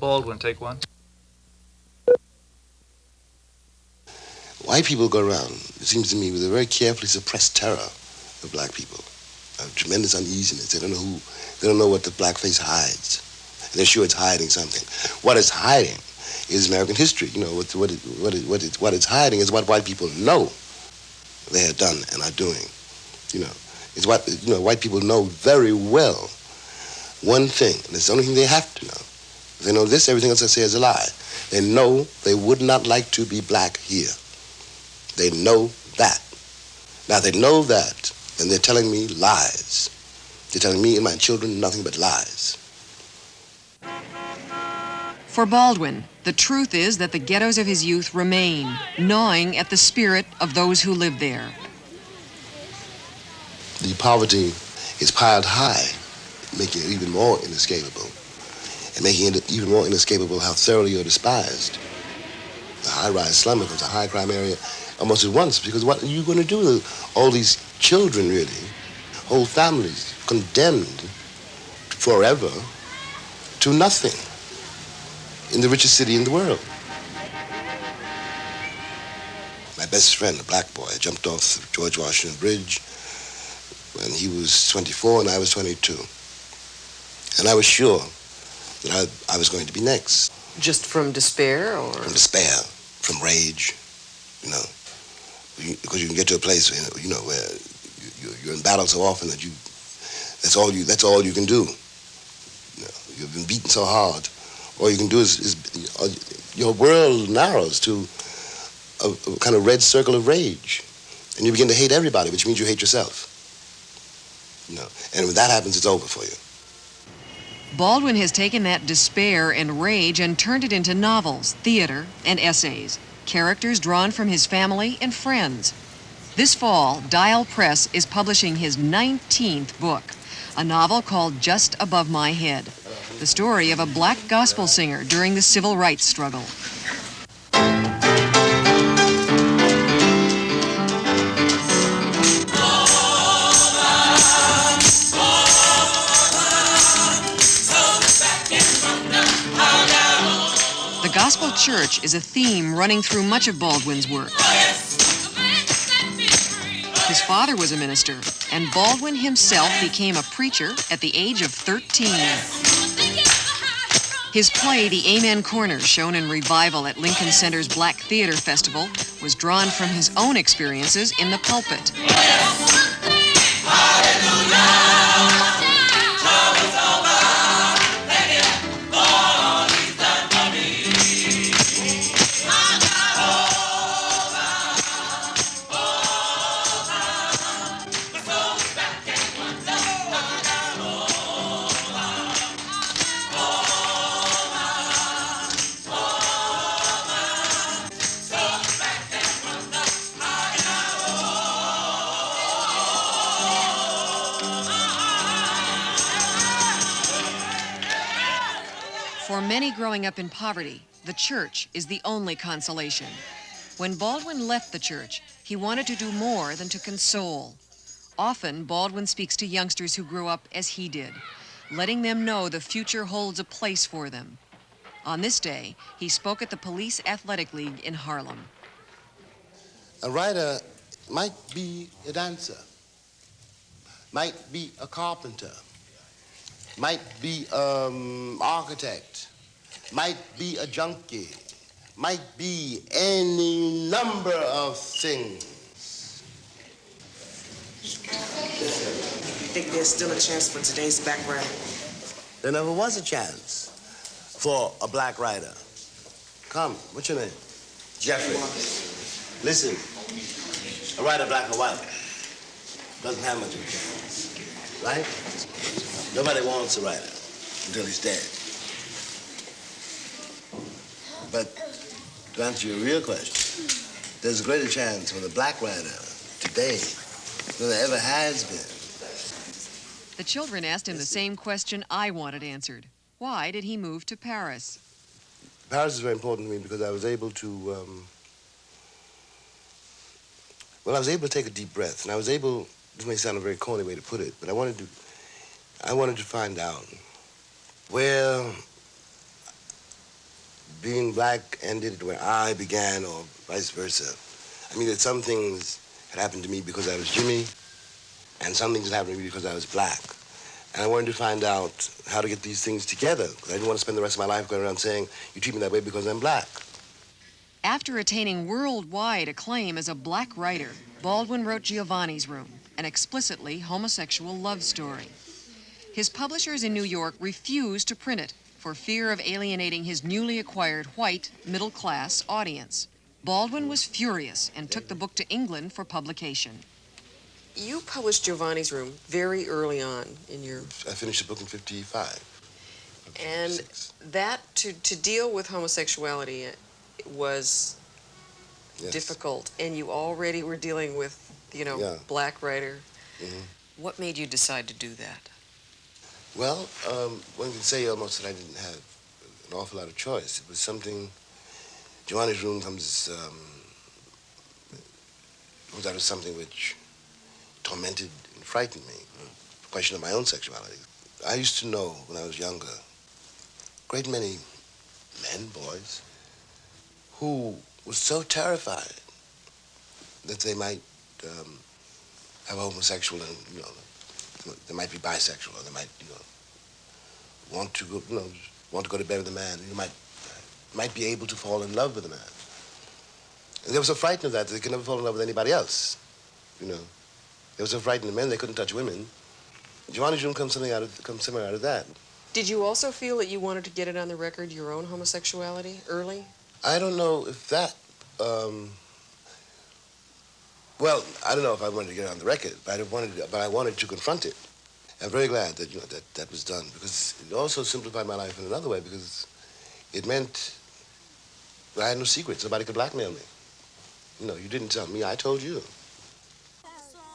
Baldwin, take one. White people go around, it seems to me, with a very carefully suppressed terror of black people, a tremendous uneasiness. They don't know what the blackface hides. And they're sure it's hiding something. What it's hiding is American history. You know, what it's hiding is what white people know they have done and are doing. You know, it's what, you know, white people know very well one thing, and it's the only thing they have to know. If they know this, everything else I say is a lie. They know they would not like to be black here. They know that. Now they know that, and they're telling me lies. They're telling me and my children nothing but lies. For Baldwin, the truth is that the ghettos of his youth remain, gnawing at the spirit of those who live there. The poverty is piled high, making it even more inescapable, and making it even more inescapable how thoroughly you're despised. The high-rise slum becomes a high-crime area almost at once, because what are you going to do with all these children, really, whole families condemned forever to nothing in the richest city in the world? My best friend, a black boy, jumped off the George Washington Bridge when he was 24 and I was 22. And I was sure that I was going to be next. Just from despair, or? From despair, from rage, you know. Because you can get to a place, you know, where you're in battle so often that that's all you can do. You know, you've been beaten so hard. All you can do is your world narrows to a kind of red circle of rage. And you begin to hate everybody, which means you hate yourself. You know, and when that happens, it's over for you. Baldwin has taken that despair and rage and turned it into novels, theater, and essays. Characters drawn from his family and friends. This fall, Dial Press is publishing his 19th book, a novel called Just Above My Head, the story of a black gospel singer during the civil rights struggle. The gospel church is a theme running through much of Baldwin's work. His father was a minister, and Baldwin himself became a preacher at the age of 13. His play, The Amen Corner, shown in revival at Lincoln Center's Black Theater Festival, was drawn from his own experiences in the pulpit. For many growing up in poverty, the church is the only consolation. When Baldwin left the church, he wanted to do more than to console. Often, Baldwin speaks to youngsters who grew up as he did, letting them know the future holds a place for them. On this day, he spoke at the Police Athletic League in Harlem. A writer might be a dancer, might be a carpenter, might be an architect, might be a junkie, might be any number of things. You think there's still a chance for today's black writer? There never was a chance for a black writer. Come, what's your name? Jeffrey. Listen, a writer, black or white, doesn't have much of a chance, right? Nobody wants a writer until he's dead. But to answer your real question, there's a greater chance for the black writer today than there ever has been. The children asked him the same question I wanted answered. Why did he move to Paris? Paris is very important to me because I was able to, I was able to take a deep breath, and I was able, this may sound a very corny way to put it, but I wanted to find out where being black ended where I began, or vice versa. I mean, that some things had happened to me because I was Jimmy, and some things had happened to me because I was black. And I wanted to find out how to get these things together, because I didn't want to spend the rest of my life going around saying, you treat me that way because I'm black. After attaining worldwide acclaim as a black writer, Baldwin wrote Giovanni's Room, an explicitly homosexual love story. His publishers in New York refused to print it for fear of alienating his newly acquired white, middle-class audience. Baldwin was furious and took the book to England for publication. You published Giovanni's Room very early on in your... I finished the book in 55. And that, to deal with homosexuality was difficult. And you already were dealing with, black writer. Mm-hmm. What made you decide to do that? Well, one can say almost that I didn't have an awful lot of choice. It was something... Giovanni's Room comes out of something which tormented and frightened me, the question of my own sexuality. I used to know when I was younger, a great many men, boys, who were so terrified that they might have a homosexual, and they might be bisexual, or they might, want to go to bed with a man. You might be able to fall in love with a man. And they were so frightened of that they could never fall in love with anybody else. They were so frightened of men they couldn't touch women. Giovanni's Room comes somewhere out of that. Did you also feel that you wanted to get it on the record, your own homosexuality, early? I don't know if that, well, I don't know if I wanted to get it on the record, but I wanted to confront it. I'm very glad that, that was done, because it also simplified my life in another way, because it meant that I had no secrets. Nobody could blackmail me. You didn't tell me, I told you.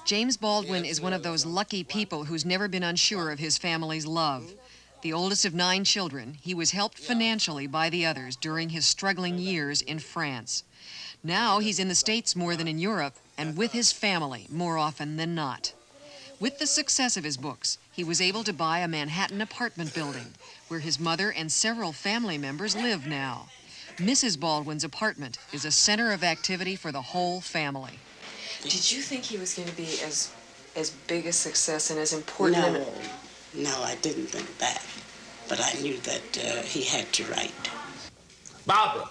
James Baldwin is one of those lucky people who's never been unsure of his family's love. The oldest of 9 children, he was helped financially by the others during his struggling years in France. Now he's in the States more than in Europe, and with his family more often than not. With the success of his books, he was able to buy a Manhattan apartment building where his mother and several family members live now. Mrs. Baldwin's apartment is a center of activity for the whole family. Did you think he was going to be as big a success and as important? No, I didn't think that. But I knew that he had to write. Barbara!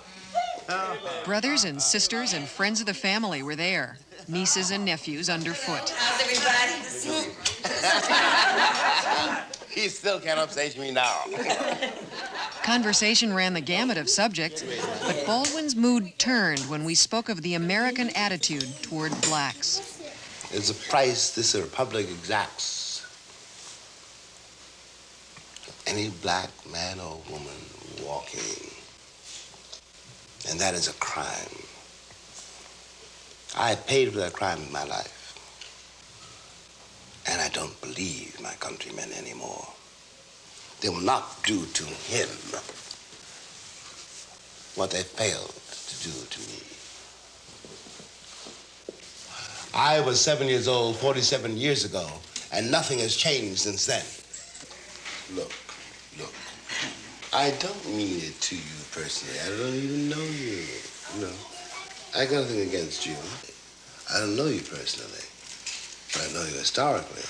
Brothers and sisters and friends of the family were there. Nieces and nephews underfoot. How's everybody? He still can't upstage me now. Conversation ran the gamut of subjects, but Baldwin's mood turned when we spoke of the American attitude toward blacks. There's a price this republic exacts. Any black man or woman walking, and that is a crime. I paid for that crime in my life, and I don't believe my countrymen anymore. They will not do to him what they failed to do to me. I was 7 years old 47 years ago, and nothing has changed since then. Look. I don't mean it to you personally. I don't even know you. I got nothing against you. I don't know you personally, but I know you historically.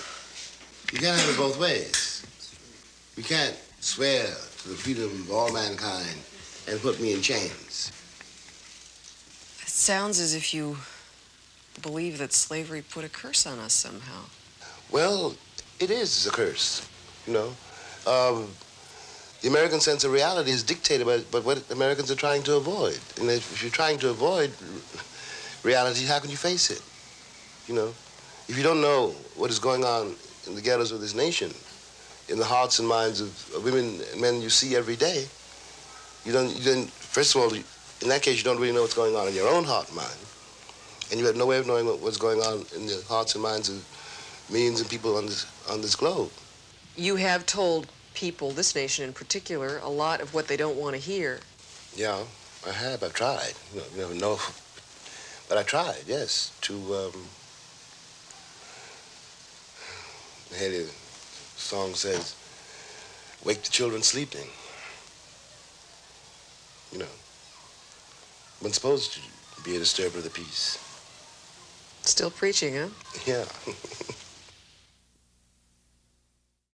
You can't have it both ways. You can't swear to the freedom of all mankind and put me in chains. It sounds as if you believe that slavery put a curse on us somehow. Well, it is a curse, The American sense of reality is dictated by what Americans are trying to avoid. And if you're trying to avoid reality, how can you face it? If you don't know what is going on in the ghettos of this nation, in the hearts and minds of women and men you see every day, you don't, first of all, in that case, you don't really know what's going on in your own heart and mind. And you have no way of knowing what's going on in the hearts and minds of millions of people on this globe. You have told people, this nation in particular, a lot of what they don't want to hear. Yeah, I have. I've tried. You never know. But I tried, yes, to, the song says, wake the children sleeping. you know. Wasn't supposed to be a disturber of the peace. Still preaching, huh? Yeah.